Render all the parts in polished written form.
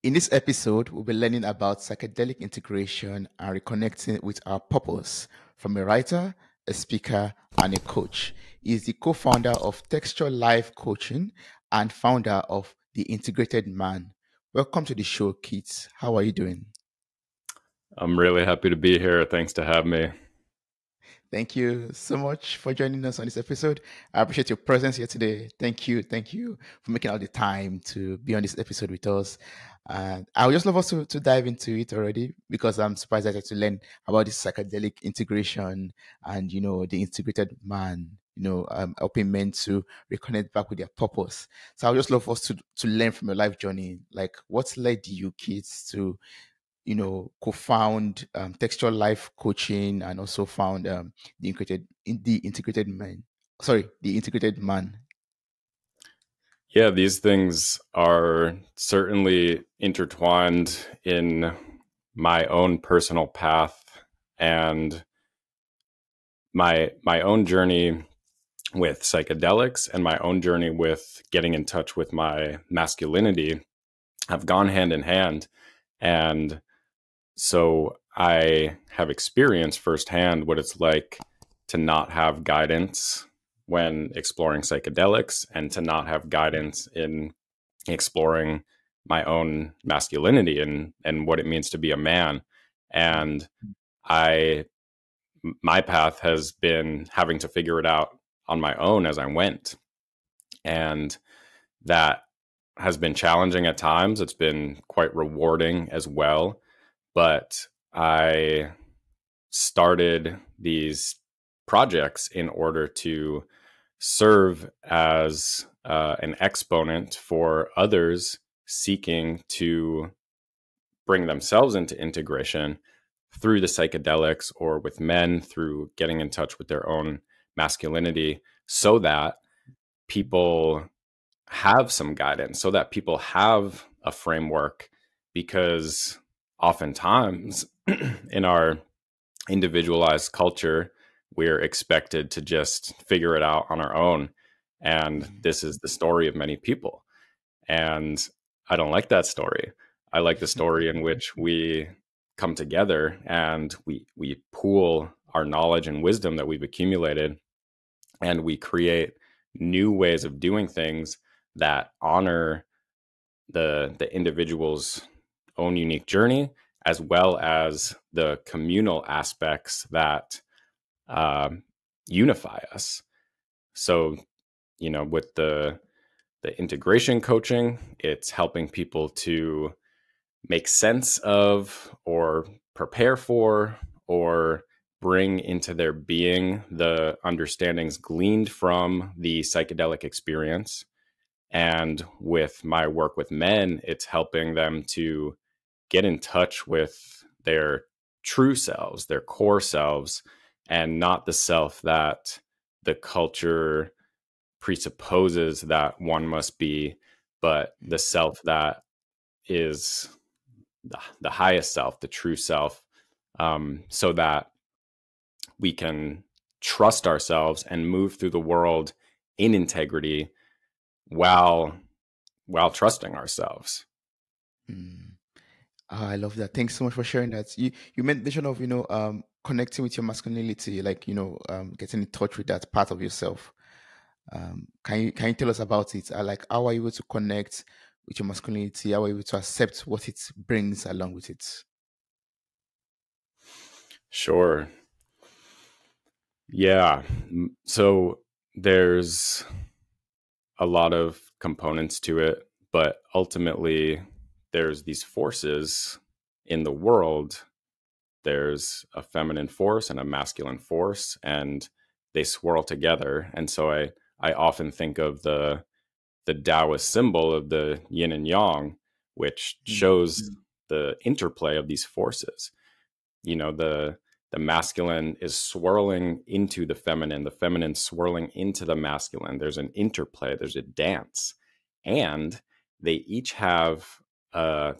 In this episode, we'll be learning about psychedelic integration and reconnecting with our purpose from a writer, a speaker, and a coach. He is the co founder of Texture Life Coaching and founder of The Integrated Man. Welcome to the show, Keith. How are you doing? I'm really happy to be here. Thanks to have me. Thank you so much for joining us on this episode. I appreciate your presence here today. Thank you. Thank you for making out the time to be on this episode with us. And I would just love us to dive into it already because I'm super excited to learn about this psychedelic integration and, the integrated man, helping men to reconnect back with their purpose. So I would just love us to learn from your life journey. Like, what led you kids to co-found Textual Life Coaching and also found the integrated man. Sorry, the integrated man. Yeah, these things are certainly intertwined in my own personal path and my own journey with psychedelics and my own journey with getting in touch with my masculinity have gone hand in hand. And so I have experienced firsthand what it's like to not have guidance when exploring psychedelics and to not have guidance in exploring my own masculinity and what it means to be a man. And I my path has been having to figure it out on my own as I went. And that has been challenging at times. It's been quite rewarding as well. But I started these projects in order to serve as an exponent for others seeking to bring themselves into integration through the psychedelics or with men through getting in touch with their own masculinity so that people have some guidance, so that people have a framework, because oftentimes in our individualized culture, we're expected to just figure it out on our own. And this is the story of many people. And I don't like that story. I like the story in which we come together and we pool our knowledge and wisdom that we've accumulated, and we create new ways of doing things that honor the individual's own unique journey, as well as the communal aspects that unify us. So, with the integration coaching, it's helping people to make sense of or prepare for or bring into their being the understandings gleaned from the psychedelic experience. And with my work with men, it's helping them to get in touch with their true selves, their core selves, and not the self that the culture presupposes that one must be, but the self that is the highest self, the true self, so that we can trust ourselves and move through the world in integrity while trusting ourselves. Mm. I love that. Thanks so much for sharing that. You made mention of connecting with your masculinity, like getting in touch with that part of yourself. Can you tell us about it? Like, how are you able to connect with your masculinity? How are you able to accept what it brings along with it? Sure. Yeah. So there's a lot of components to it, but ultimately there's these forces in the world. There's a feminine force and a masculine force, and they swirl together. And so I often think of the Taoist symbol of the yin and yang, which shows the interplay of these forces. The masculine is swirling into the feminine swirling into the masculine. There's an interplay, there's a dance, and they each have a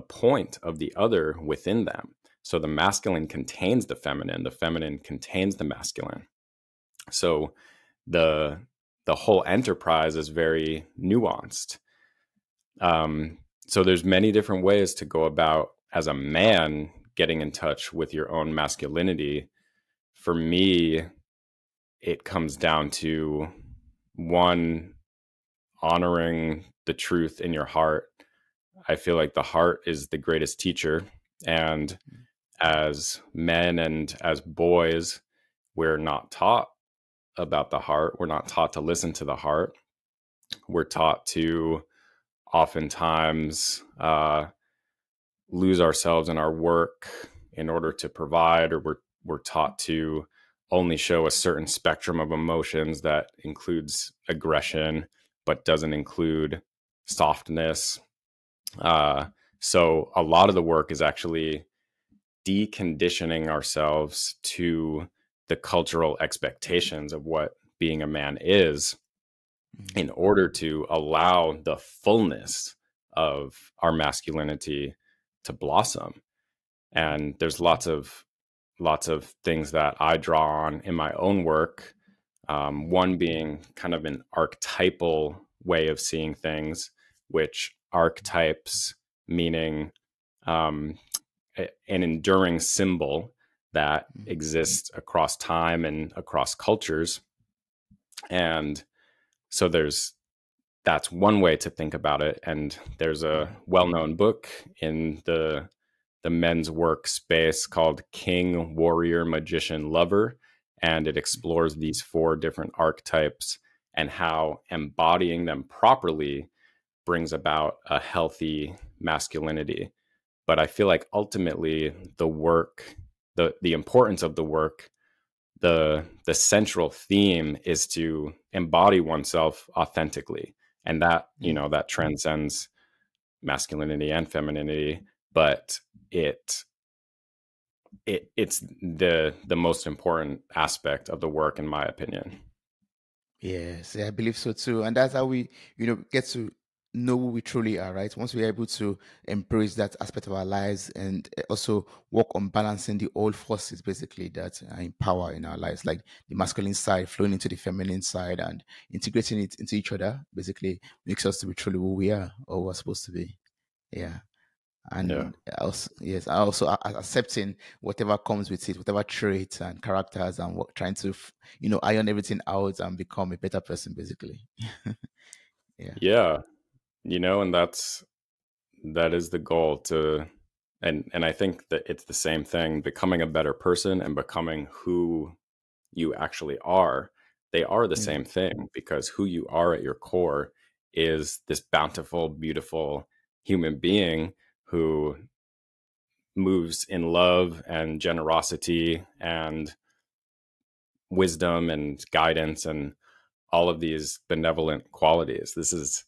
point of the other within them. So the masculine contains the feminine contains the masculine. So the whole enterprise is very nuanced. So there's many different ways to go about as a man getting in touch with your own masculinity. For me, it comes down to one, honoring the truth in your heart. I feel like the heart is the greatest teacher. And as men and as boys, we're not taught about the heart. We're not taught to listen to the heart. We're taught to oftentimes lose ourselves in our work in order to provide, or we're taught to only show a certain spectrum of emotions that includes aggression but doesn't include softness. Uh, so a lot of the work is actually deconditioning ourselves to the cultural expectations of what being a man is, Mm, in order to allow the fullness of our masculinity to blossom. And there's lots of things that I draw on in my own work. One being kind of an archetypal way of seeing things, which archetypes meaning um, an enduring symbol that mm, exists across time and across cultures. And so that's one way to think about it. And there's a mm, well-known book in the men's work space called King, Warrior, Magician, Lover. And it explores these four different archetypes and how embodying them properly brings about a healthy masculinity. But I feel like ultimately the work, the importance of the work, the central theme is to embody oneself authentically. And that, mm. that transcends masculinity and femininity, but it it's the most important aspect of the work, in my opinion. Yes, yeah, I believe so too. And that's how we, get to know who we truly are, right? Once we're able to embrace that aspect of our lives and also work on balancing the old forces basically that are in power in our lives, like the masculine side flowing into the feminine side and integrating it into each other, basically makes us to be truly who we are or we're supposed to be. Yeah. Yeah. And also, yes, I also accepting whatever comes with it, whatever traits and characters, and what, trying to iron everything out and become a better person basically. Yeah. Yeah. And that is the goal, to and I think that it's the same thing, becoming a better person and becoming who you actually are. They are the Mm, same thing, because who you are at your core is this bountiful, beautiful human being who moves in love and generosity and wisdom and guidance and all of these benevolent qualities. This is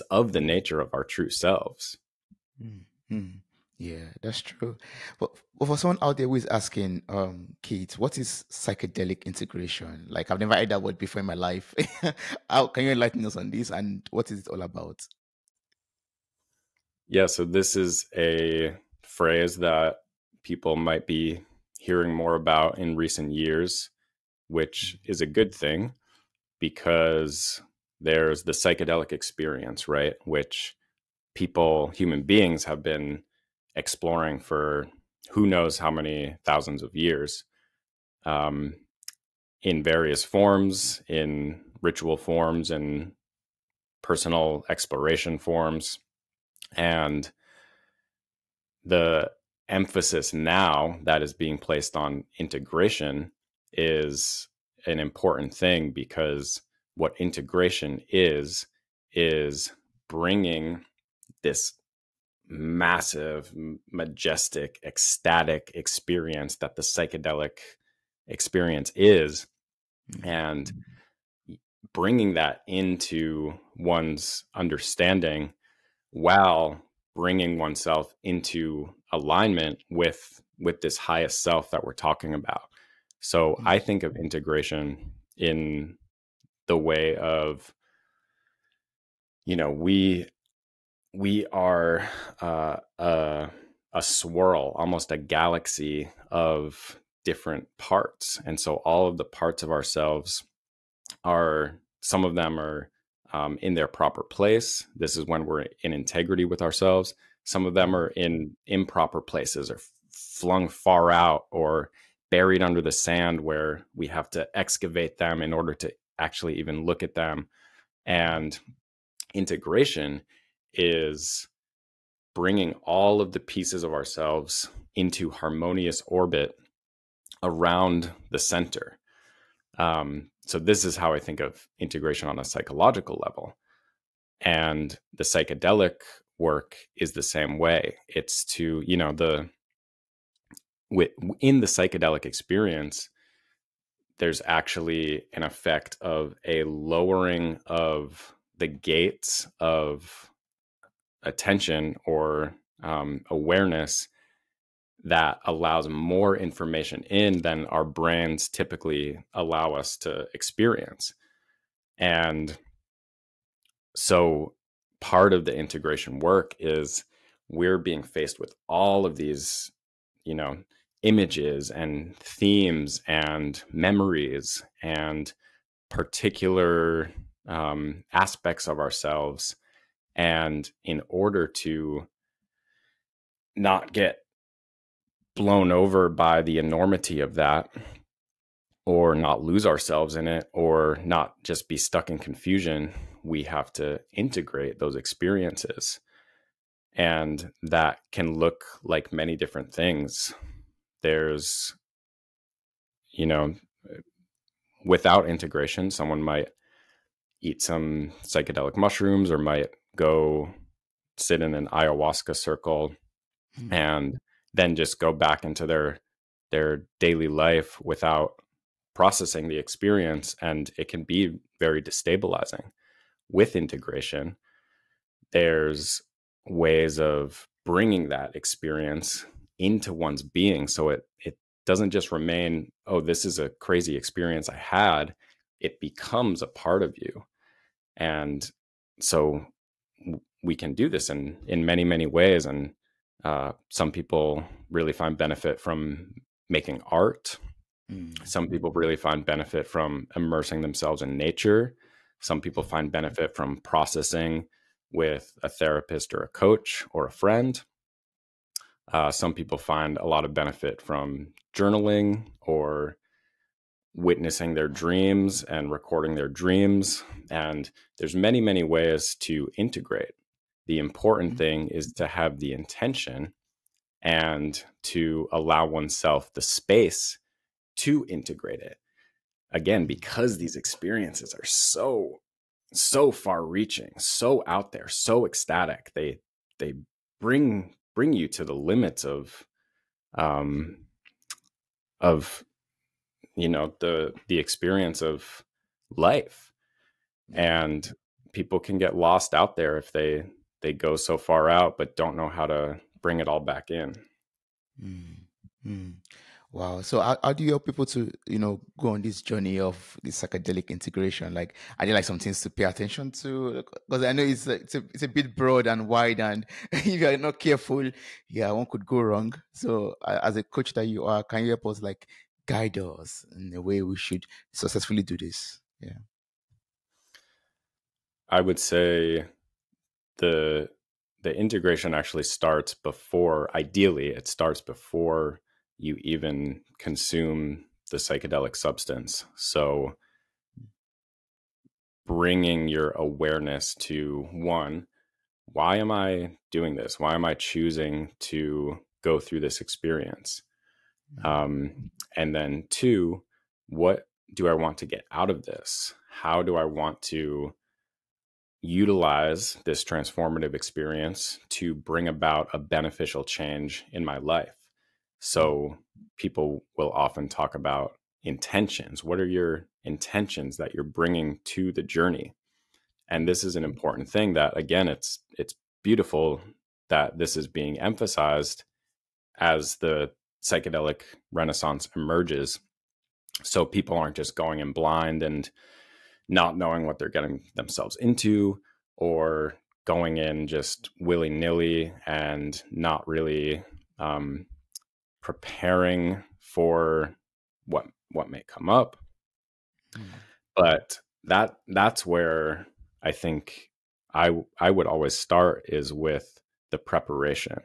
of the nature of our true selves. mm, mm. Yeah, that's true. But for someone out there who is asking, Keith, what is psychedelic integration? Like, I've never heard that word before in my life. How can you enlighten us on this and what is it all about? Yeah, so this is a phrase that people might be hearing more about in recent years, which is a good thing, because there's the psychedelic experience, right? Which human beings, have been exploring for who knows how many thousands of years, um, in various forms, in ritual forms, and personal exploration forms. And the emphasis now that is being placed on integration is an important thing, because what integration is bringing this massive, majestic, ecstatic experience that the psychedelic experience is, Mm, and bringing that into one's understanding, while bringing oneself into alignment with this highest self that we're talking about. So mm, I think of integration in the way of, we are a swirl, almost a galaxy of different parts. And so all of the parts of ourselves, some of them are in their proper place. This is when we're in integrity with ourselves. Some of them are in improper places or flung far out or buried under the sand where we have to excavate them in order to actually even look at them. And integration is bringing all of the pieces of ourselves into harmonious orbit around the center. So this is how I think of integration on a psychological level. And the psychedelic work is the same way. It's to, in the psychedelic experience, there's actually an effect of a lowering of the gates of attention or awareness that allows more information in than our brains typically allow us to experience. And so part of the integration work is we're being faced with all of these, images and themes and memories and particular aspects of ourselves. And in order to not get blown over by the enormity of that, or not lose ourselves in it, or not just be stuck in confusion, we have to integrate those experiences. And that can look like many different things. There's, without integration, someone might eat some psychedelic mushrooms or might go sit in an ayahuasca circle and then just go back into their daily life without processing the experience, and it can be very destabilizing. With integration, there's ways of bringing that experience into one's being, so it doesn't just remain, oh, this is a crazy experience I had. It becomes a part of you. And so we can do this in many, many ways. And some people really find benefit from making art. Some people really find benefit from immersing themselves in nature. Some people find benefit from processing with a therapist or a coach or a friend. Some people find a lot of benefit from journaling or witnessing their dreams and recording their dreams. And there's many, many ways to integrate. The important thing is to have the intention and to allow oneself the space to integrate it. Again, because these experiences are so far reaching, so out there, so ecstatic, they bring you to the limits of the experience of life. And people can get lost out there if they go so far out but don't know how to bring it all back in. Wow. So how do you help people to, go on this journey of this psychedelic integration? Like, are there like some things to pay attention to? Because I know it's a bit broad and wide, and if you're not careful, yeah, one could go wrong. So as a coach that you are, can you help us like guide us in the way we should successfully do this? Yeah. I would say the integration actually starts before, ideally, it starts before you even consume the psychedelic substance. So bringing your awareness to, one, why am I doing this? Why am I choosing to go through this experience? And then two, what do I want to get out of this? How do I want to utilize this transformative experience to bring about a beneficial change in my life? So people will often talk about intentions. What are your intentions that you're bringing to the journey? And this is an important thing that, again, it's beautiful that this is being emphasized as the psychedelic renaissance emerges. So people aren't just going in blind and not knowing what they're getting themselves into, or going in just willy-nilly and not really preparing for what may come up. But that's where I think I would always start is with the preparation.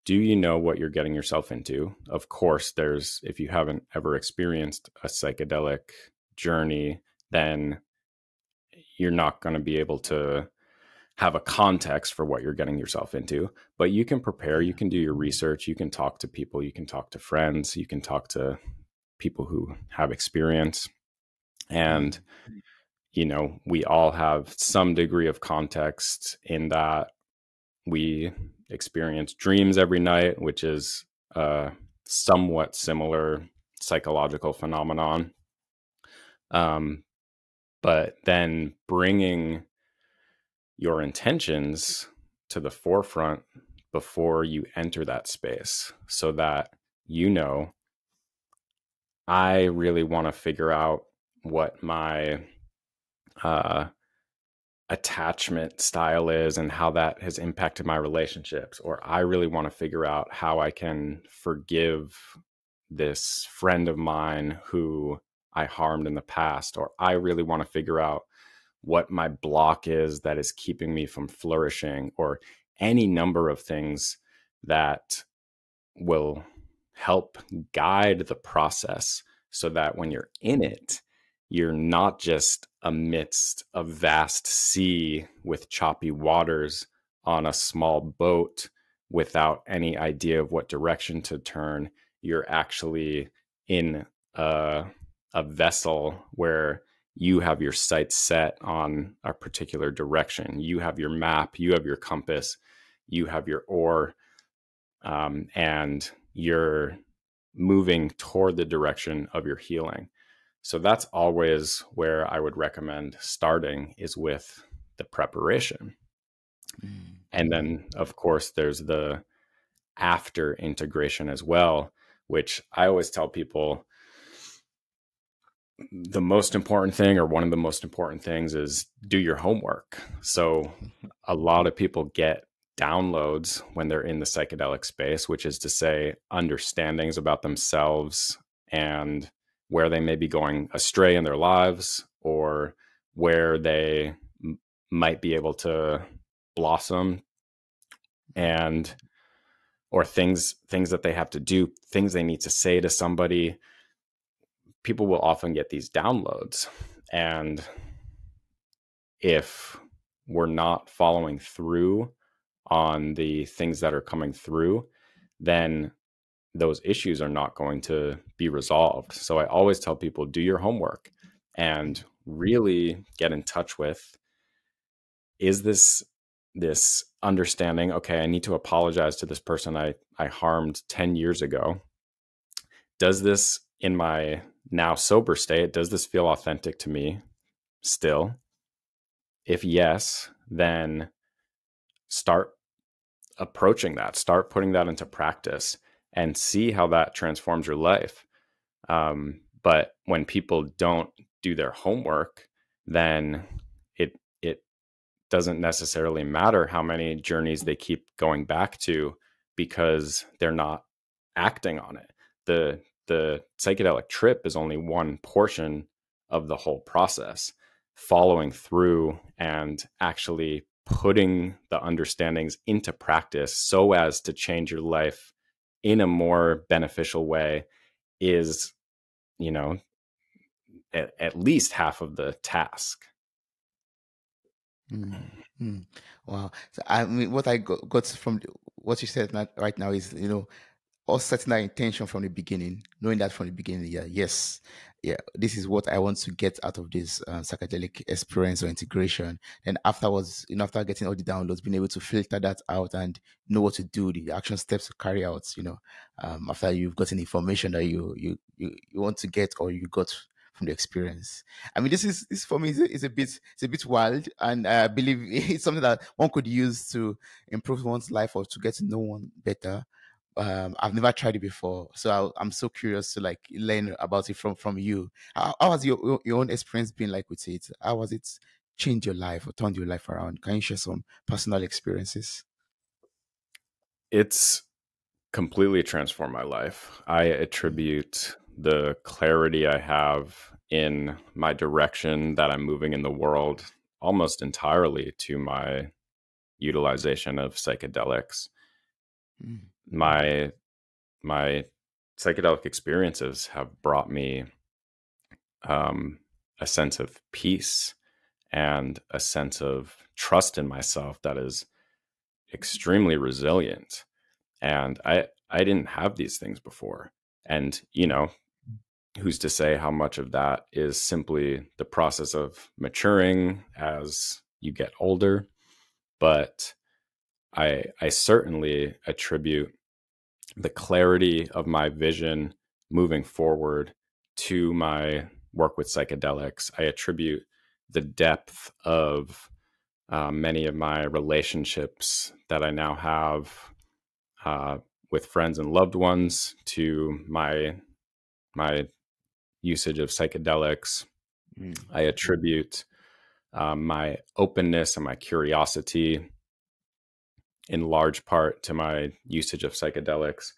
Do you know what you're getting yourself into? Of course, there's, if you haven't ever experienced a psychedelic journey, then you're not going to be able to have a context for what you're getting yourself into. But you can prepare, you can do your research, you can talk to people, you can talk to friends, you can talk to people who have experience. And, Mm. you know, we all have some degree of context in that we experience dreams every night, which is a somewhat similar psychological phenomenon. Um, but then bringing your intentions to the forefront before you enter that space so that you know, I really want to figure out what my uh, attachment style is and how that has impacted my relationships, or I really want to figure out how I can forgive this friend of mine who I harmed in the past, or I really want to figure out what my block is that is keeping me from flourishing, or any number of things that will help guide the process so that when you're in it, you're not just amidst a vast sea with choppy waters on a small boat without any idea of what direction to turn. You're actually in a vessel where you have your sights set on a particular direction. You have your map, you have your compass, you have your oar, and you're moving toward the direction of your healing. So that's always where I would recommend starting, is with the preparation. Mm. And then, of course, there's the after integration as well, which I always tell people the most important thing, or one of the most important things, is do your homework. So a lot of people get downloads when they're in the psychedelic space, which is to say, understandings about themselves and where they may be going astray in their lives, or where they might be able to blossom, and or things that they have to do, things they need to say to somebody. People will often get these downloads, and if we're not following through on the things that are coming through, then those issues are not going to be resolved. So I always tell people, do your homework and really get in touch with, is this understanding, okay, I need to apologize to this person I harmed 10 years ago. Does this, in my now sober state, does this feel authentic to me still? If yes, then start approaching that, start putting that into practice, and see how that transforms your life. But when people don't do their homework, then it doesn't necessarily matter how many journeys they keep going back to, because they're not acting on it. The psychedelic trip is only one portion of the whole process. Following through and actually putting the understandings into practice so as to change your life in a more beneficial way is, you know, at least half of the task. Mm. Mm. Wow. So I mean, what I got from what you said right now is, us setting that intention from the beginning, knowing that from the beginning, yeah, yes, yeah, this is what I want to get out of this psychedelic experience or integration. And afterwards, after getting all the downloads, being able to filter that out and know what to do, the action steps to carry out, after you've gotten information that you want to get or you got from the experience. I mean, this for me is a bit wild, and I believe it's something that one could use to improve one's life or to get to know one better. I've never tried it before, so I'm so curious to like learn about it from you. How has your own experience been like with it? How has it changed your life or turned your life around? Can you share some personal experiences? It's completely transformed my life. I attribute the clarity I have in my direction that I'm moving in the world almost entirely to my utilization of psychedelics. Mm. My my psychedelic experiences have brought me um, a sense of peace and a sense of trust in myself that is extremely resilient. And I didn't have these things before. And who's to say how much of that is simply the process of maturing as you get older? But I certainly attribute the clarity of my vision moving forward to my work with psychedelics. I attribute the depth of many of my relationships that I now have uh, with friends and loved ones to my usage of psychedelics. Mm. I attribute my openness and my curiosity in large part to my usage of psychedelics.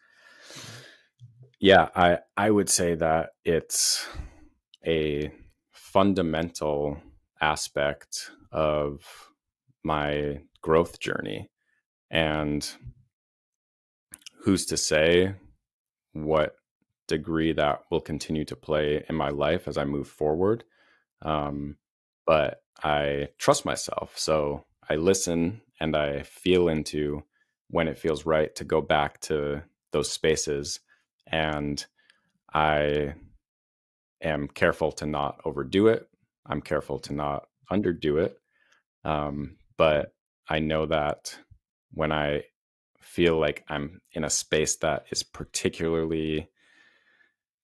Yeah, I would say that it's a fundamental aspect of my growth journey. And who's to say what degree that will continue to play in my life as I move forward? Um, but I trust myself. So I listen and I feel into when it feels right to go back to those spaces. And I am careful to not overdo it. I'm careful to not underdo it. But I know that when I feel like I'm in a space that is particularly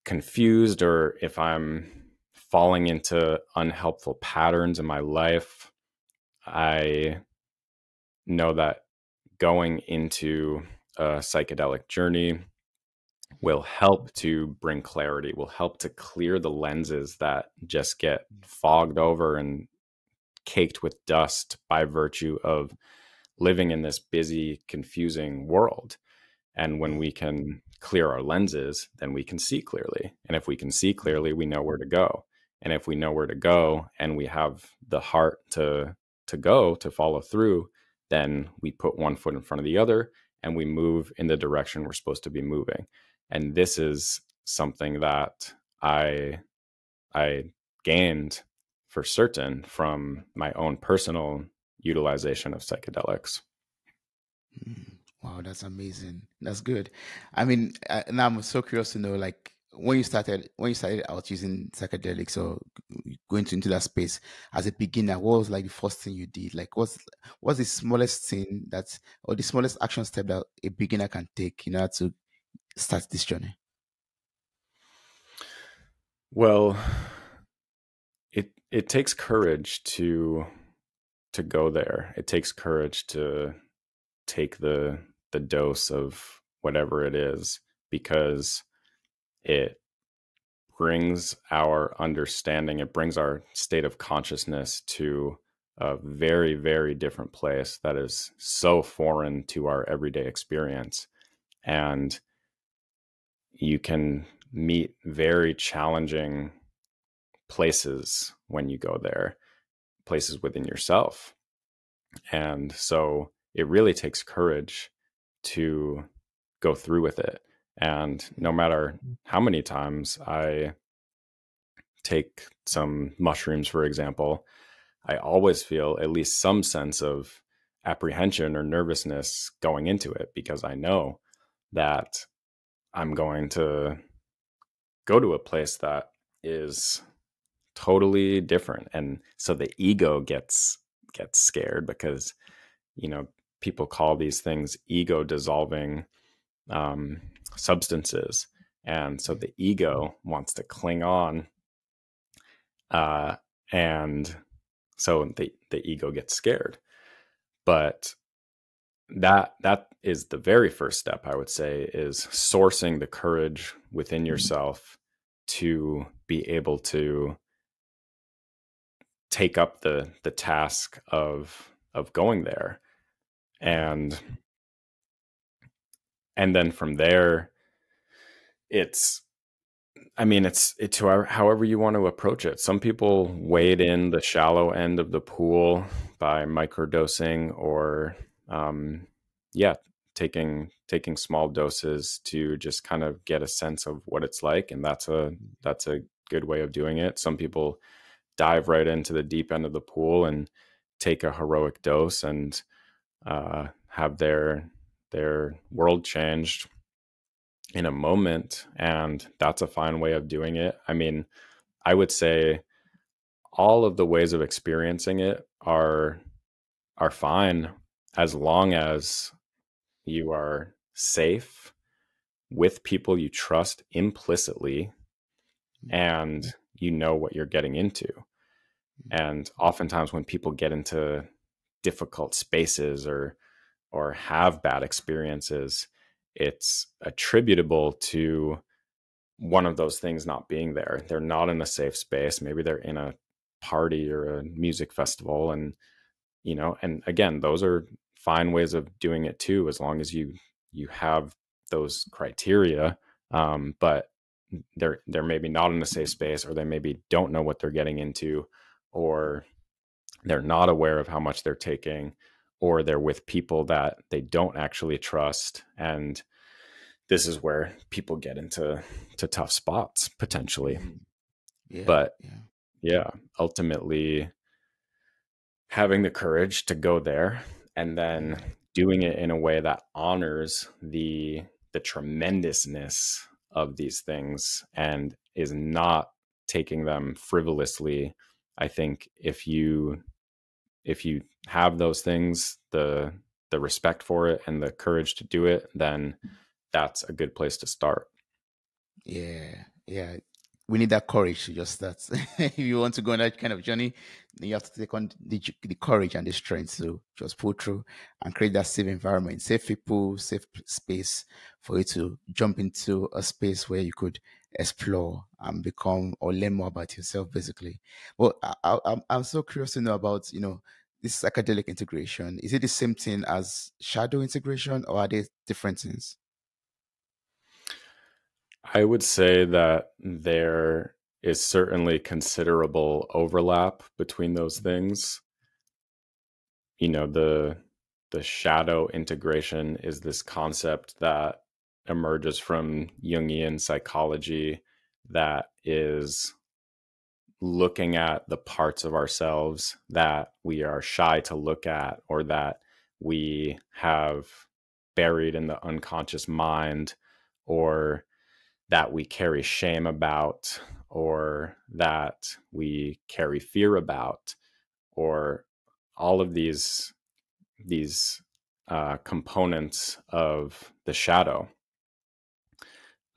confused, or if I'm falling into unhelpful patterns in my life, I know that going into a psychedelic journey will help to bring clarity, will help to clear the lenses that just get fogged over and caked with dust by virtue of living in this busy, confusing world. And when we can clear our lenses, then we can see clearly. And if we can see clearly, we know where to go. And if we know where to go and we have the heart to go, to follow through, then we put one foot in front of the other and we move in the direction we're supposed to be moving. And this is something that I gained for certain from my own personal utilization of psychedelics. Mm. Wow, that's amazing. That's good. I mean, now I'm so curious to know, like, when you started out using psychedelics or going into that space as a beginner, what was like the first thing you did? Like, what's the smallest thing that, or the smallest action step that a beginner can take in order to start this journey? Well, it takes courage to go there. It takes courage to take the dose of whatever it is, because it brings our understanding, it brings our state of consciousness to a very, very different place that is so foreign to our everyday experience. And you can meet very challenging places when you go there, places within yourself. And so it really takes courage to go through with it. And no matter how many times I take some mushrooms, for example, I always feel at least some sense of apprehension or nervousness going into it, because I know that I'm going to go to a place that is totally different. And so the ego gets scared, because you know people call these things ego dissolving um, substances, and so the ego wants to cling on, uh, and so the ego gets scared. But that is the very first step, I would say, is sourcing the courage within yourself to be able to take up the task of going there. And and then from there, it's I mean, it's however you want to approach it. Some people wade in the shallow end of the pool by microdosing or, yeah, taking small doses to just kind of get a sense of what it's like, and that's a good way of doing it. Some people dive right into the deep end of the pool and take a heroic dose and have their world changed in a moment, and that's a fine way of doing it. I mean, I would say all of the ways of experiencing it are fine as long as you are safe with people you trust implicitly and you know what you're getting into. And oftentimes when people get into difficult spaces or have bad experiences, it's attributable to one of those things not being there. They're not in a safe space. Maybe they're in a party or a music festival. And, and again, those are fine ways of doing it too, as long as you have those criteria. But they're maybe not in a safe space, or they maybe don't know what they're getting into, or they're not aware of how much they're taking, or they're with people that they don't actually trust. And this is where people get into tough spots potentially. Yeah, But yeah. yeah, ultimately having the courage to go there and then doing it in a way that honors the tremendousness of these things and is not taking them frivolously. I think if you have those things, the respect for it and the courage to do it, then that's a good place to start. Yeah, yeah. We need that courage to just start. If you want to go on that kind of journey, then you have to take on the courage and the strength to just pull through and create that safe environment, safe people, safe space for you to jump into a space where you could explore and become or learn more about yourself, basically. Well, I'm so curious to know about, this psychedelic integration. Is it the same thing as shadow integration, or are they different things? I would say that there is certainly considerable overlap between those things. The shadow integration is this concept that emerges from Jungian psychology that is looking at the parts of ourselves that we are shy to look at, or that we have buried in the unconscious mind, or that we carry shame about, or that we carry fear about, or all of these components of the shadow.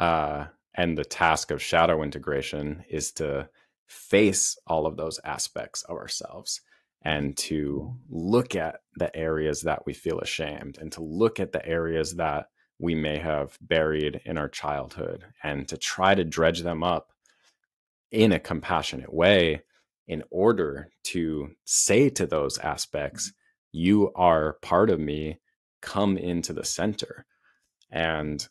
And the task of shadow integration is to face all of those aspects of ourselves and to look at the areas that we feel ashamed, and to look at the areas that we may have buried in our childhood, and to try to dredge them up in a compassionate way in order to say to those aspects, you are part of me, come into the center. And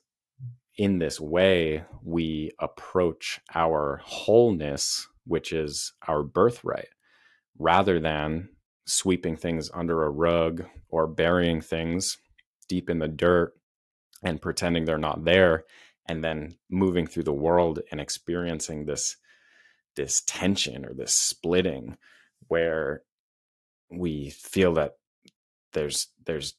in this way, we approach our wholeness, which is our birthright, rather than sweeping things under a rug or burying things deep in the dirt and pretending they're not there, and then moving through the world and experiencing this tension or this splitting where we feel that there's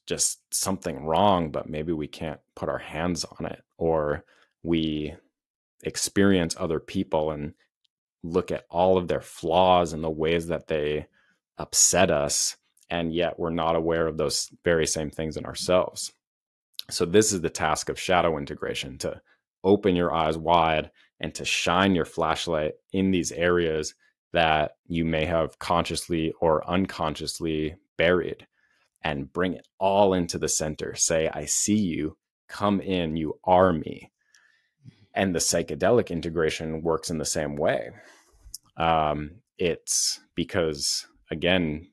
just something wrong, but maybe we can't put our hands on it, or we experience other people and look at all of their flaws and the ways that they upset us, and yet we're not aware of those very same things in ourselves. So this is the task of shadow integration: to open your eyes wide and to shine your flashlight in these areas that you may have consciously or unconsciously buried, and bring it all into the center. Say, I see you, come in, you are me. And the psychedelic integration works in the same way. It's because, again,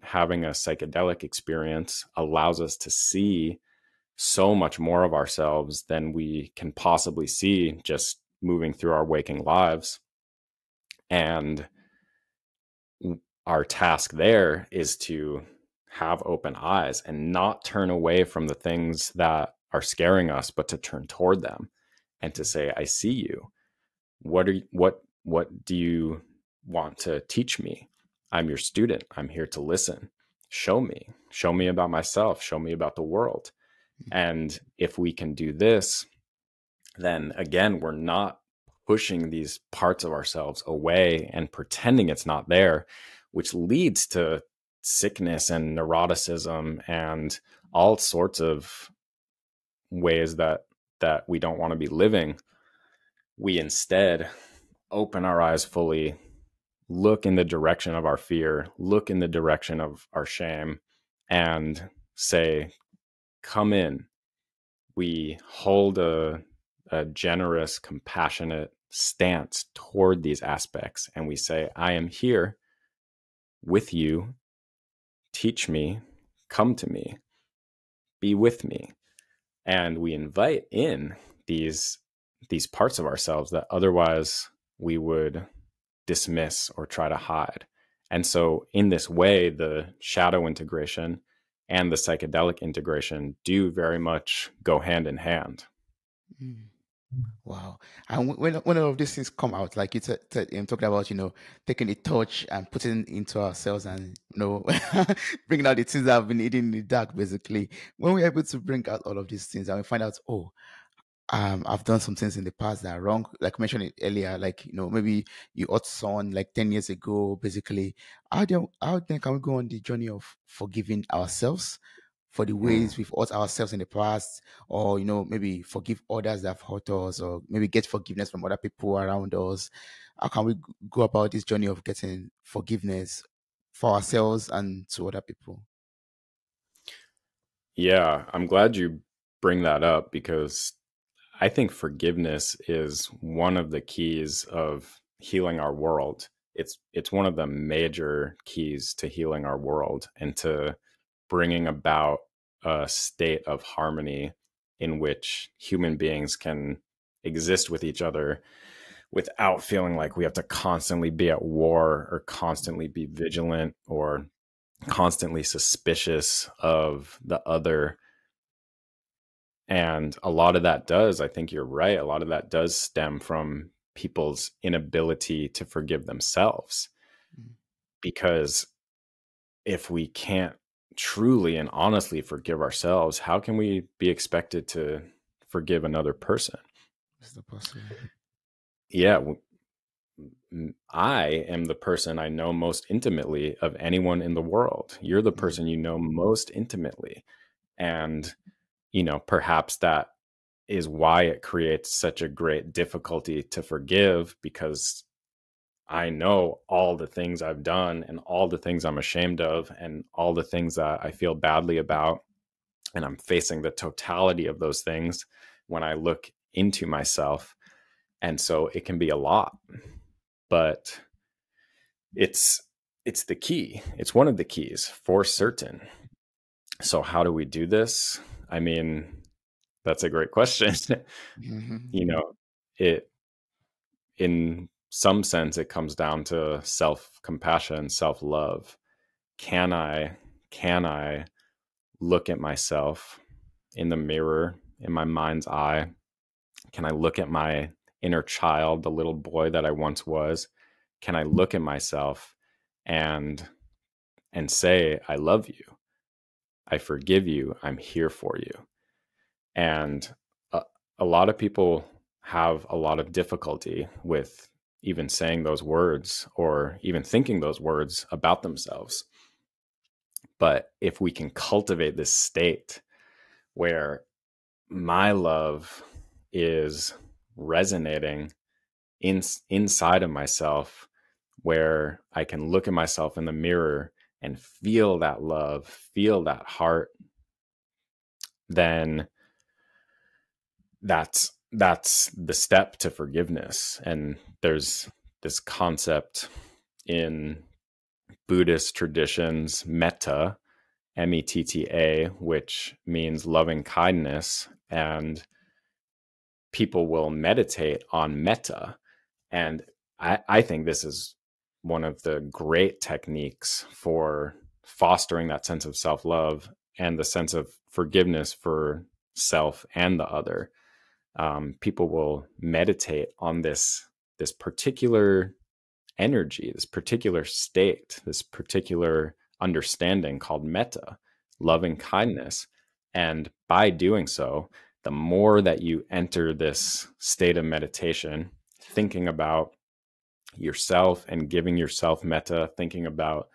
having a psychedelic experience allows us to see so much more of ourselves than we can possibly see just moving through our waking lives. And our task there is to have open eyes and not turn away from the things that are scaring us, but to turn toward them and to say, I see you. What do you want to teach me? I'm your student. I'm here to listen. Show me about myself. Show me about the world. And if we can do this, then again, we're not pushing these parts of ourselves away and pretending it's not there, which leads to sickness and neuroticism and all sorts of ways that we don't want to be living. We instead open our eyes fully, look in the direction of our fear, look in the direction of our shame, and say, come in. We hold a generous, compassionate stance toward these aspects. And we say, I am here with you. Teach me, come to me, be with me. And we invite in these parts of ourselves that otherwise we would dismiss or try to hide. And so in this way, the shadow integration and the psychedelic integration do very much go hand in hand. Mm. Wow. And when all of these things come out, like I'm talking about, taking a torch and putting it into ourselves and, bringing out the things that have been hidden in the dark, basically. When we're able to bring out all of these things and we find out, oh, I've done some things in the past that are wrong. Like I mentioned it earlier, like, maybe you hurt someone like 10 years ago, basically. How then can we go on the journey of forgiving ourselves for the ways we've hurt ourselves in the past, or, maybe forgive others that have hurt us, or maybe get forgiveness from other people around us? How can we go about this journey of getting forgiveness for ourselves and to other people? Yeah, I'm glad you bring that up because I think forgiveness is one of the keys of healing our world. It's one of the major keys to healing our world and to bringing about a state of harmony in which human beings can exist with each other without feeling like we have to constantly be at war or constantly be vigilant or constantly suspicious of the other. And a lot of that does, I think you're right, a lot of that does stem from people's inability to forgive themselves. Mm. Because if we can't truly and honestly forgive ourselves, how can we be expected to forgive another person? Is that possible? Yeah, I am the person I know most intimately of anyone in the world. You're the Mm. person you know most intimately. And, perhaps that is why it creates such a great difficulty to forgive, because I know all the things I've done and all the things I'm ashamed of and all the things that I feel badly about. And I'm facing the totality of those things when I look into myself. And so it can be a lot, but it's the key. It's one of the keys for certain. So how do we do this? I mean, that's a great question. Mhm. you know, it in some sense it comes down to self-compassion, self-love. Can I look at myself in the mirror in my mind's eye? Can I look at my inner child, the little boy that I once was? Can I look at myself and say, I love you, I forgive you, I'm here for you? And a, a lot of people have a lot of difficulty with even saying those words or even thinking those words about themselves. But if we can cultivate this state where my love is resonating inside of myself, where I can look at myself in the mirror and feel that love, feel that heart, then that's the step to forgiveness. And there's this concept in Buddhist traditions, metta, metta, which means loving kindness. And people will meditate on metta. And I think this is one of the great techniques for fostering that sense of self-love and the sense of forgiveness for self and the other. People will meditate on this particular energy, this particular state, this particular understanding called metta, loving kindness. And by doing so, the more that you enter this state of meditation, thinking about yourself and giving yourself metta, thinking about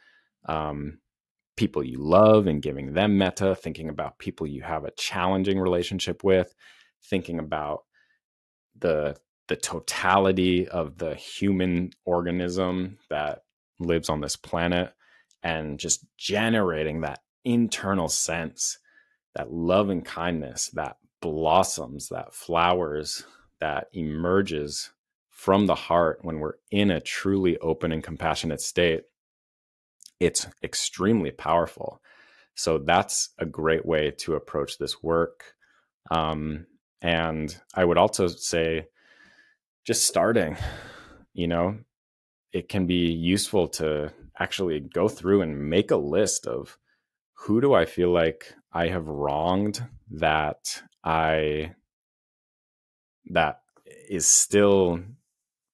people you love and giving them metta, thinking about people you have a challenging relationship with, thinking about the the totality of the human organism that lives on this planet, and just generating that internal sense, that love and kindness that blossoms, that flowers, that emerges from the heart when we're in a truly open and compassionate state. It's extremely powerful. So that's a great way to approach this work. And I would also say, just starting, you know, it can be useful to actually go through and make a list of who do I feel like I have wronged that is still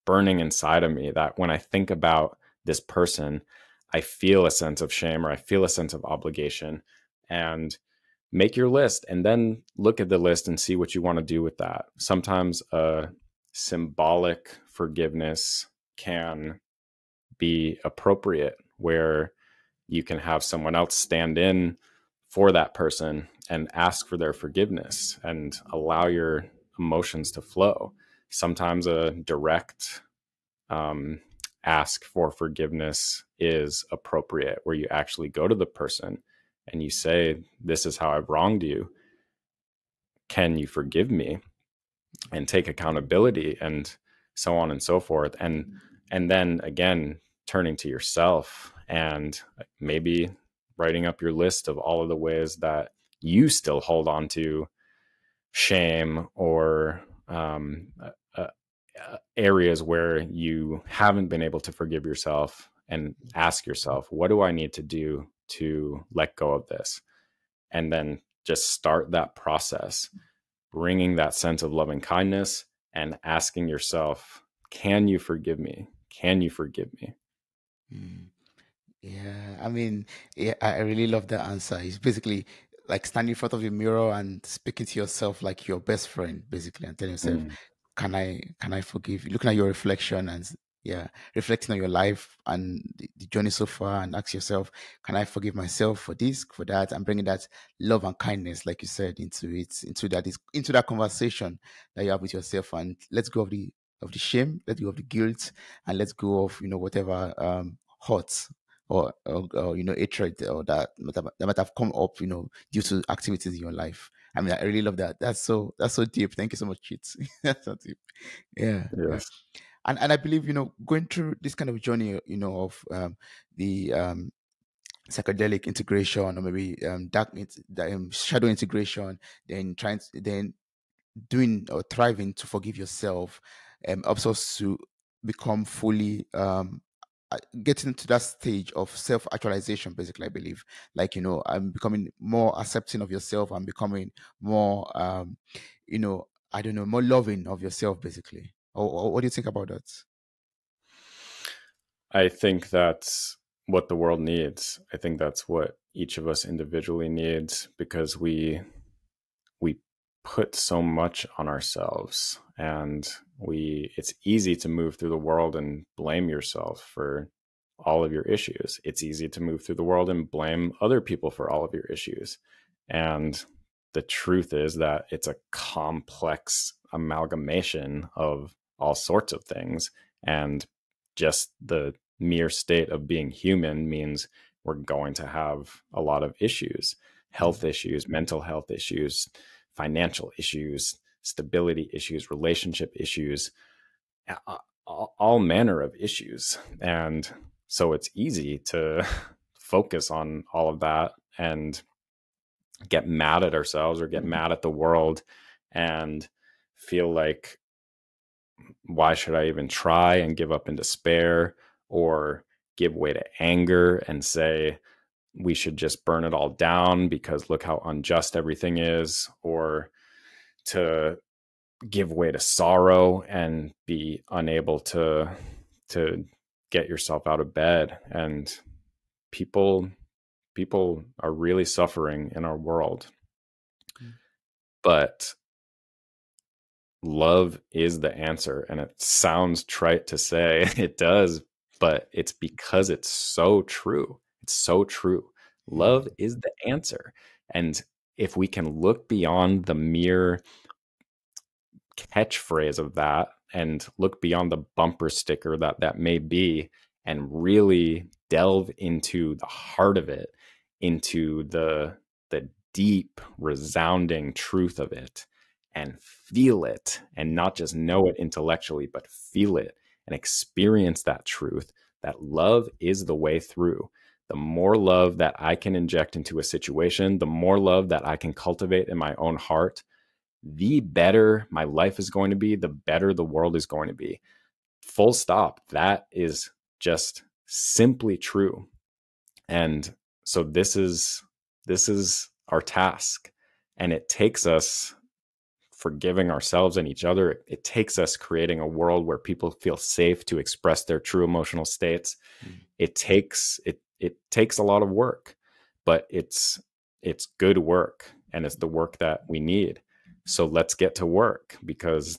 burning inside of me, that when I think about this person, I feel a sense of shame or I feel a sense of obligation. And make your list and then look at the list and see what you want to do with that. Sometimes a symbolic forgiveness can be appropriate, where you can have someone else stand in for that person and ask for their forgiveness and allow your emotions to flow. Sometimes a direct ask for forgiveness is appropriate, where you actually go to the person and you say, this is how I've wronged you. Can you forgive me? And take accountability, and so on and so forth. And then again, turning to yourself and maybe writing up your list of all of the ways that you still hold on to shame, or areas where you haven't been able to forgive yourself, and ask yourself, what do I need to do to let go of this? And then just start that process, bringing that sense of loving kindness and asking yourself, can you forgive me? Can you forgive me? Mm. Yeah, I mean, yeah, I really love that answer. It's basically like standing in front of your mirror and speaking to yourself like your best friend, basically, and telling yourself, Mm, can I forgive you? Looking at your reflection and yeah, reflecting on your life and the journey so far, and ask yourself, can I forgive myself for this, for that, and bringing that love and kindness, like you said, into it, into that conversation that you have with yourself, and let's go of the shame, let go of the guilt, and let's go of whatever hurts or hatred or that might have come up due to activities in your life. I mean, I really love that. That's so deep. Thank you so much, Cheats. That's so deep. Yeah, yeah. yes. And I believe going through this kind of journey of the psychedelic integration, or maybe shadow integration, then doing or thriving to forgive yourself helps us to become fully getting to that stage of self-actualization, basically. I believe, like, I'm becoming more accepting of yourself. I'm becoming more you know I don't know, more loving of yourself, basically. Or what do you think about that? I think that's what the world needs. I think that's what each of us individually needs, because we put so much on ourselves, and it's easy to move through the world and blame yourself for all of your issues. It's easy to move through the world and blame other people for all of your issues. And the truth is that it's a complex amalgamation of all sorts of things. And just the mere state of being human means we're going to have a lot of issues, health Mm, issues, mental health issues, financial issues, stability issues, relationship issues, all manner of issues. And so it's easy to focus on all of that and get mad at ourselves or get mad at the world. And feel like, why should I even try, and give up in despair, or give way to anger and say, we should just burn it all down because look how unjust everything is, or to give way to sorrow and be unable to get yourself out of bed. And people people are really suffering in our world. Mm. But love is the answer. And it sounds trite to say, it does, but it's because it's so true. It's so true. Yeah. Love is the answer. And if we can look beyond the mere catchphrase of that and look beyond the bumper sticker that may be, and really delve into the heart of it, into the deep resounding truth of it, and feel it, and not just know it intellectually, but feel it and experience that truth, that love is the way through. The more love that I can inject into a situation, the more love that I can cultivate in my own heart, the better my life is going to be, the better the world is going to be. Full stop. That is just simply true. And so this is our task. And it takes us forgiving ourselves and each other. It takes us creating a world where people feel safe to express their true emotional states. Mm. It takes a lot of work, but it's good work, and it's the work that we need. So let's get to work, because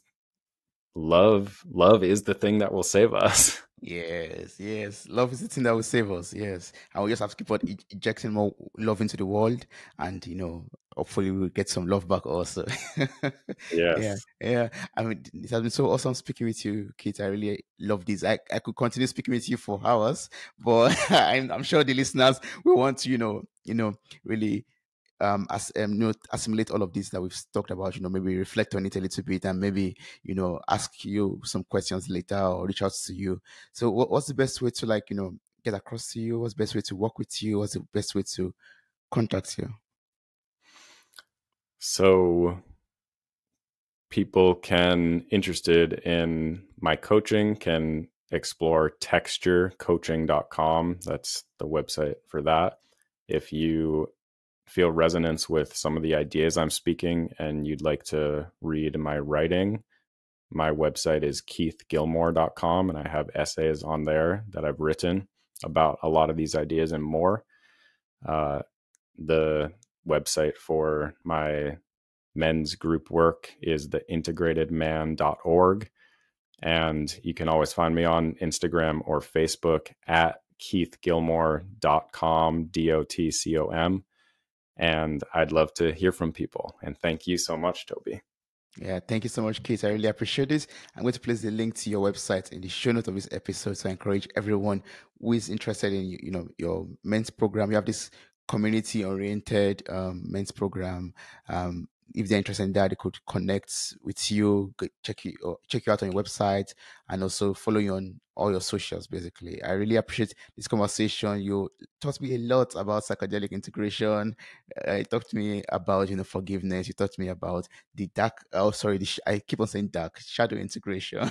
love is the thing that will save us. Yes, yes. Love is the thing that will save us. Yes. And we just have to keep on injecting more love into the world. And, hopefully we'll get some love back also. Yeah, Yes. yeah. I mean, it has been so awesome speaking with you, Kate. I really love this. I could continue speaking with you for hours, but I'm sure the listeners will want to, really assimilate all of this that we've talked about, maybe reflect on it a little bit, and maybe ask you some questions later or reach out to you. So what's the best way to, like, get across to you? What's the best way to work with you? What's the best way to contact you? So people can interested in my coaching can explore texturecoaching.com. That's the website for that. If you feel resonance with some of the ideas I'm speaking and you'd like to read my writing, my website is keithgilmore.com, and I have essays on there that I've written about a lot of these ideas and more. The website for my men's group work is theintegratedman.org. And you can always find me on Instagram or Facebook at keithgilmore.com, DOTCOM. And I'd love to hear from people. And thank you so much, Toby. Yeah, thank you so much, Kate. I really appreciate this. I'm going to place the link to your website in the show note of this episode. So I encourage everyone who is interested in, your men's program. You have this community-oriented men's program. If they're interested in that, they could connect with you, check you out on your website, and also follow you on all your socials. Basically, I really appreciate this conversation. You taught me a lot about psychedelic integration. You talked to me about, forgiveness. You taught me about the dark, oh sorry, I keep on saying dark, shadow integration.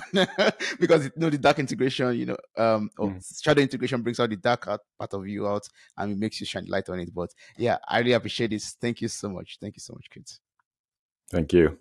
Because the dark integration, or Mm. shadow integration brings out the dark part of you out, and it makes you shine light on it. But yeah, I really appreciate this. Thank you so much. Thank you so much, kids. Thank you.